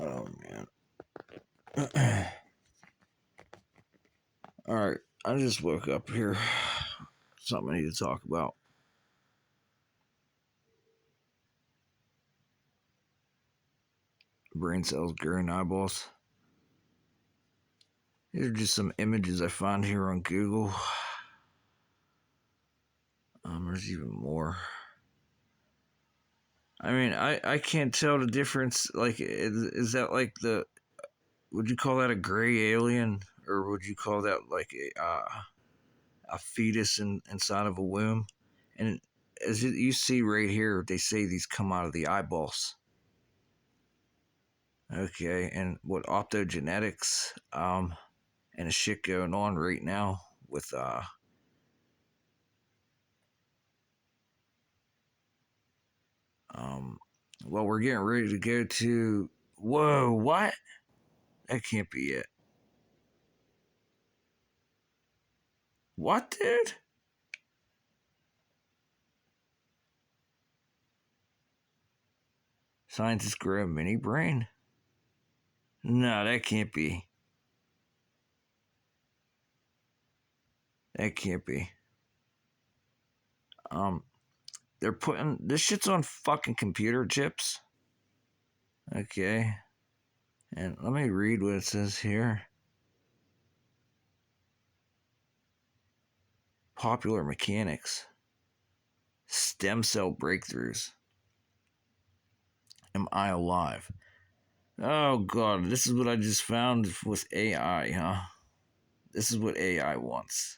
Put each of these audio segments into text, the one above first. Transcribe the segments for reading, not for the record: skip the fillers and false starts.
Oh man. All right, I just woke up here. Something I need to talk about. Brain cells growing eyeballs. These are just some images I found here on Google. There's even more. I mean, I can't tell the difference. Like, is that like the? Would you call that a gray alien, or would you call that like a fetus inside of a womb? And as you see right here, they say these come out of the eyeballs. Okay, and what optogenetics, and the shit going on right now with um well, we're getting ready to go to, whoa, what? That can't be it. What, dude? Scientists grow a mini brain? No, that can't be. That can't be. Um, they're putting this shit's on fucking computer chips. Okay, and let me read what it says here. Popular mechanics, stem cell breakthroughs. Am I alive? Oh god, this is what I just found with AI, huh? This is what AI wants.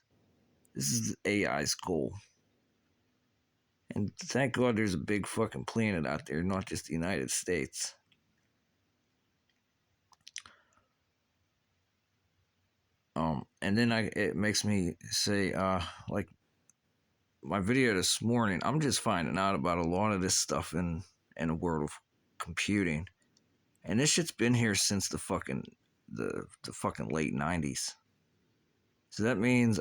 This is AI's goal. And thank God there's a big fucking planet out there, not just the United States. And then it makes me say, like my video this morning, I'm just finding out about a lot of this stuff in the world of computing. And this shit's been here since the fucking late 90s. So that means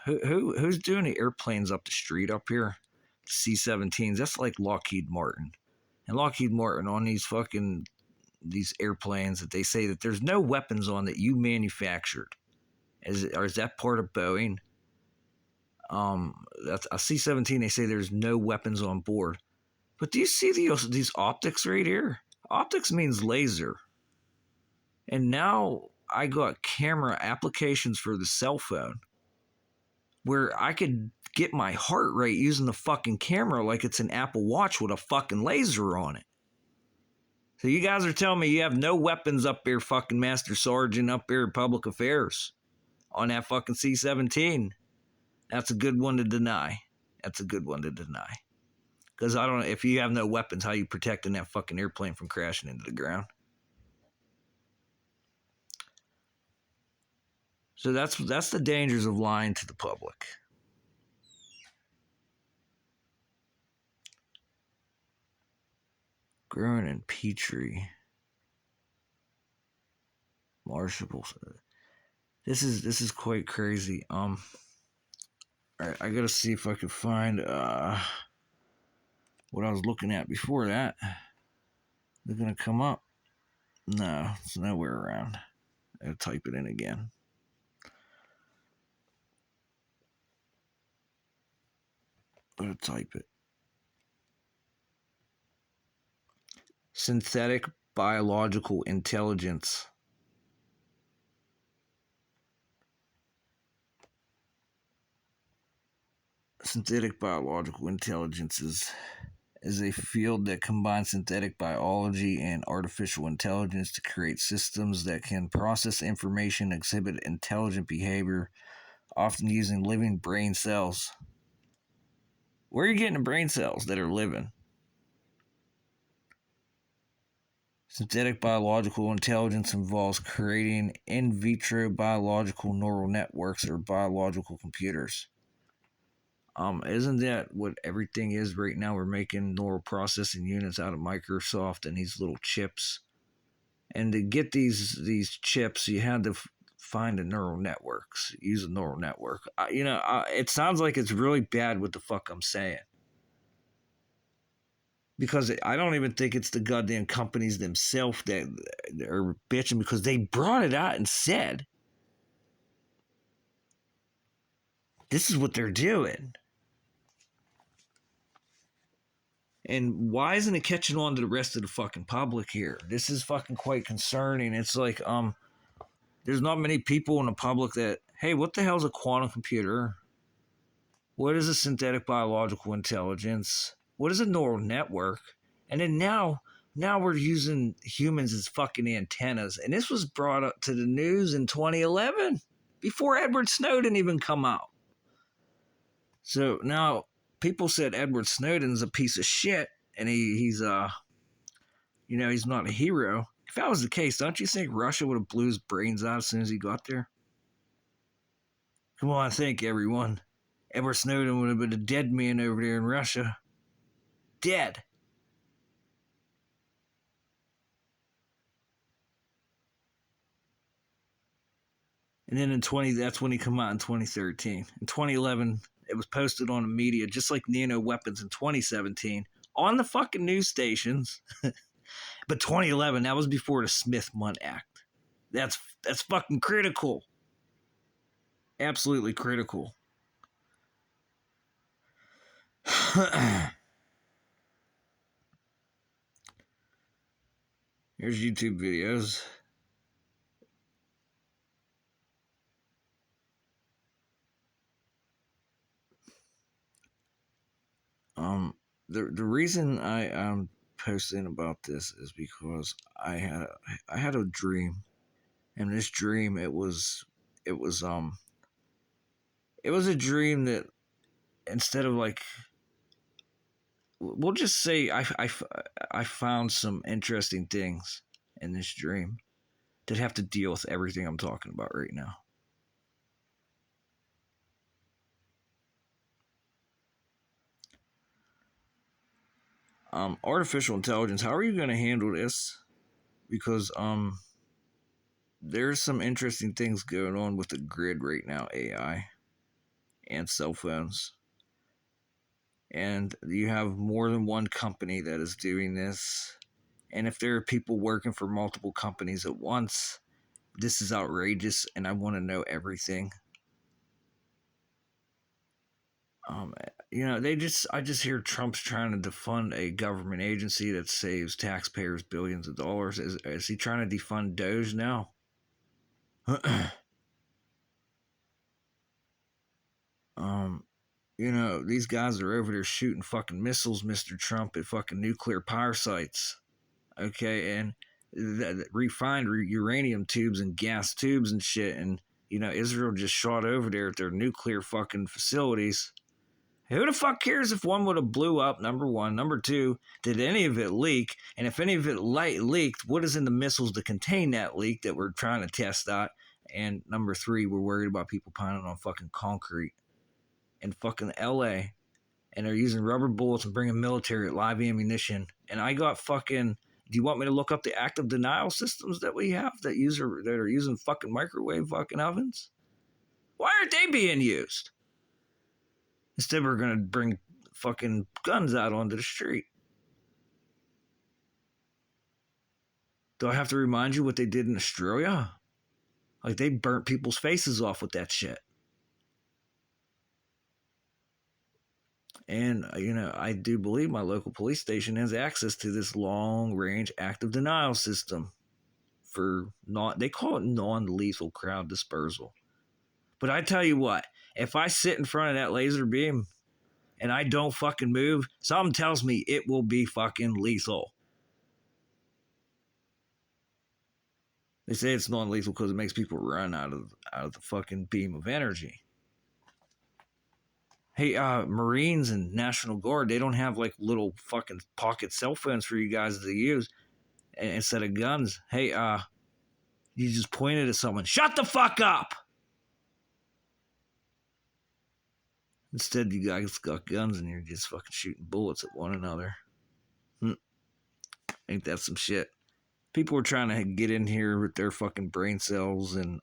who's doing the airplanes up the street up here? C-17s. That's like Lockheed Martin. And Lockheed Martin on these airplanes that they say that there's no weapons on that you manufactured. Is that part of Boeing? That's a C-17. They say there's no weapons on board. But do you see these optics right here? Optics means laser. And now I got camera applications for the cell phone where I could get my heart rate using the fucking camera like it's an Apple Watch with a fucking laser on it. So you guys are telling me you have no weapons up here, fucking Master Sergeant up here in Public Affairs on that fucking C-17. That's a good one to deny. That's a good one to deny. Because I don't know, if you have no weapons, how you protecting that fucking airplane from crashing into the ground? So that's the dangers of lying to the public. Growing in Petri. Marshables. This is quite crazy. All right, I gotta see if I can find what I was looking at before that. They're gonna come up. No, it's nowhere around. I gotta type it in again. Gotta type it. Synthetic biological intelligence. Synthetic biological intelligence is a field that combines synthetic biology and artificial intelligence to create systems that can process information, exhibit intelligent behavior, often using living brain cells. Where are you getting the brain cells that are living? Synthetic biological intelligence involves creating in vitro biological neural networks or biological computers. Isn't that what everything is right now? We're making neural processing units out of Microsoft and these little chips. And to get these chips, you had to find the neural networks, use a neural network. It sounds like it's really bad what the fuck I'm saying. because I don't even think it's the goddamn companies themselves that are bitching, because they brought it out and said, this is what they're doing. And why isn't it catching on to the rest of the fucking public here? This is fucking quite concerning. It's like, there's not many people in the public that, hey, what the hell is a quantum computer? What is a synthetic biological intelligence? What is a neural network? And then now we're using humans as fucking antennas. And this was brought up to the news in 2011, before Edward Snowden even come out. So now people said Edward Snowden's a piece of shit, and he's he's not a hero. If that was the case, don't you think Russia would have blew his brains out as soon as he got there? Come on, think, everyone. Edward Snowden would have been a dead man over there in Russia. Dead. And then that's when he come out in 2013. In 2011, it was posted on the media, just like nano weapons in 2017, on the fucking news stations. But 2011, that was before the Smith-Mundt Act. That's fucking critical. Absolutely critical. Here's YouTube videos. The reason I'm posting about this is because I had a dream, and this dream it was a dream that, instead of like, we'll just say I found some interesting things in this dream that have to deal with everything I'm talking about right now. Artificial intelligence, how are you going to handle this? Because there's some interesting things going on with the grid right now, AI and cell phones. And you have more than one company that is doing this. And if there are people working for multiple companies at once, this is outrageous, and I want to know everything. I just hear Trump's trying to defund a government agency that saves taxpayers billions of dollars. Is he trying to defund Doge now? These guys are over there shooting fucking missiles, Mr. Trump, at fucking nuclear power sites. Okay, and refined uranium tubes and gas tubes and shit. And, Israel just shot over there at their nuclear fucking facilities. Who the fuck cares if one would have blew up, number one? Number two, did any of it leak? And if any of it leaked, what is in the missiles to contain that leak that we're trying to test out? And number three, we're worried about people pounding on fucking concrete in fucking LA. And they're using rubber bullets and bringing military live ammunition. And I got fucking... Do you want me to look up the active denial systems that we have that are using fucking microwave fucking ovens? Why aren't they being used? Instead, we're going to bring fucking guns out onto the street. Do I have to remind you what they did in Australia? Like, they burnt people's faces off with that shit. And, I do believe my local police station has access to this long-range active denial system they call it non-lethal crowd dispersal. But I tell you what, if I sit in front of that laser beam and I don't fucking move, something tells me it will be fucking lethal. They say it's non-lethal because it makes people run out of the fucking beam of energy. Hey, Marines and National Guard, they don't have like little fucking pocket cell phones for you guys to use instead of guns. Hey, you just pointed at someone. Shut the fuck up! Instead, you guys got guns and you're just fucking shooting bullets at one another. Ain't that some shit? People are trying to get in here with their fucking brain cells, and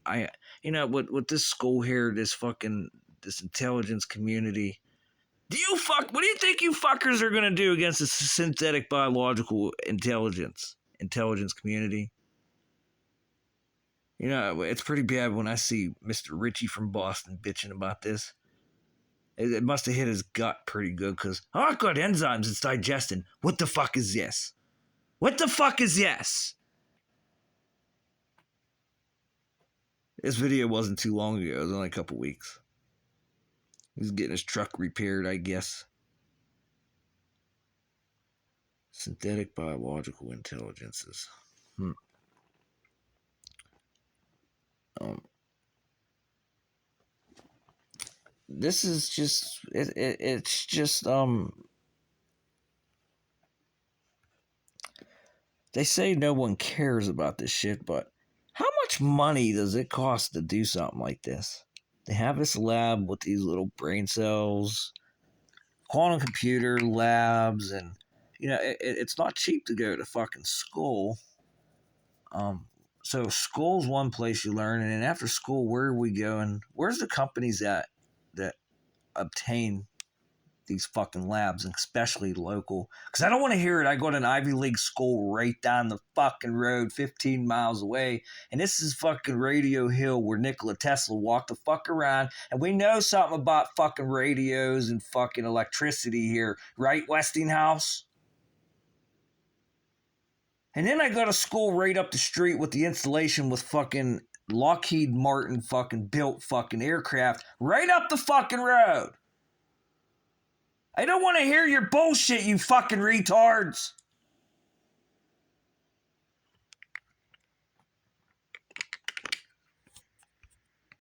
with this school here, this intelligence community, What do you think you fuckers are gonna do against the synthetic biological intelligence community? You know, it's pretty bad when I see Mr. Ritchie from Boston bitching about this. It must have hit his gut pretty good because, oh, I've got enzymes, it's digesting. What the fuck is this? What the fuck is this? This video wasn't too long ago. It was only a couple weeks. He's getting his truck repaired, I guess. Synthetic biological intelligences. This is just it's just they say no one cares about this shit, but how much money does it cost to do something like this? They have this lab with these little brain cells, quantum computer labs, and you know it's not cheap to go to fucking school. So school's one place you learn, and then after school, where are we going? Where's the companies that obtain these fucking labs, and especially local? Because I don't want to hear it. I go to an Ivy League school right down the fucking road, 15 miles away, and this is fucking Radio Hill, where Nikola Tesla walked the fuck around, and we know something about fucking radios and fucking electricity here, right, Westinghouse? And then I go to school right up the street with the installation with fucking Lockheed Martin fucking built fucking aircraft right up the fucking road. I don't want to hear your bullshit, you fucking retards.